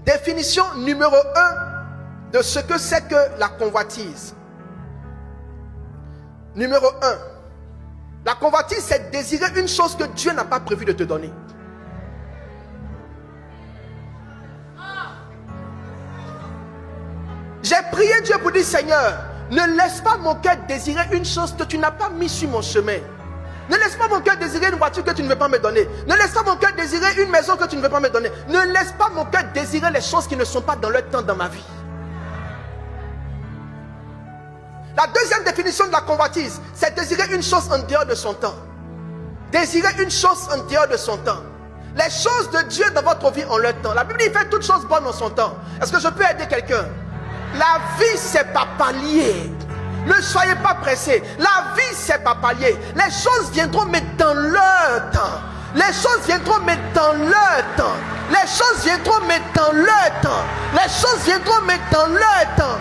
Définition numéro 1 de ce que c'est que la convoitise. Numéro 1. La convoitise, c'est désirer une chose que Dieu n'a pas prévu de te donner. J'ai prié Dieu pour dire, Seigneur, ne laisse pas mon cœur désirer une chose que tu n'as pas mis sur mon chemin. Ne laisse pas mon cœur désirer une voiture que tu ne veux pas me donner. Ne laisse pas mon cœur désirer une maison que tu ne veux pas me donner. Ne laisse pas mon cœur désirer les choses qui ne sont pas dans leur temps dans ma vie. La deuxième définition de la convoitise, c'est désirer une chose en dehors de son temps. Désirer une chose en dehors de son temps. Les choses de Dieu dans votre vie ont leur temps. La Bible dit, il fait toutes choses bonnes en son temps. Est-ce que je peux aider quelqu'un? La vie, c'est pas palier. Ne soyez pas pressés. La vie, c'est pas palier. Les choses viendront, mais dans leur temps. Les choses viendront, mais dans leur temps. Les choses viendront, mais dans leur temps. Les choses viendront, mais dans leur temps.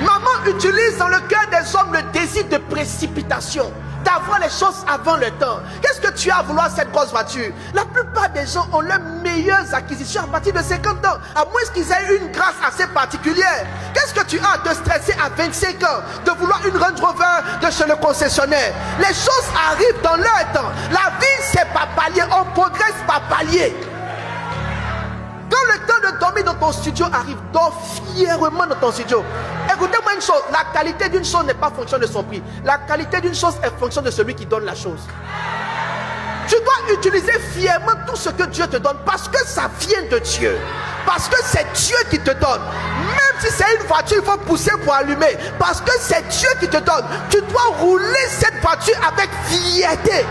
Maman utilise dans le cœur des hommes le désir de précipitation, d'avoir les choses avant le temps. Qu'est-ce que tu as à vouloir cette grosse voiture? La plupart des gens ont leurs meilleures acquisitions à partir de 50 ans, à moins qu'ils aient une grâce assez particulière. Qu'est-ce que tu as à te stresser à 25 ans de vouloir une Range Rover de chez le concessionnaire? Les choses arrivent dans leur temps. La vie, c'est pas palier, on progresse par palier. Quand le temps de dormir dans ton studio arrive, dors fièrement dans ton studio. Écoutez-moi une chose, la qualité d'une chose n'est pas fonction de son prix. La qualité d'une chose est fonction de celui qui donne la chose. Tu dois utiliser fièrement tout ce que Dieu te donne parce que ça vient de Dieu. Parce que c'est Dieu qui te donne. Même si c'est une voiture, il faut pousser pour allumer. Parce que c'est Dieu qui te donne. Tu dois rouler cette voiture avec fierté.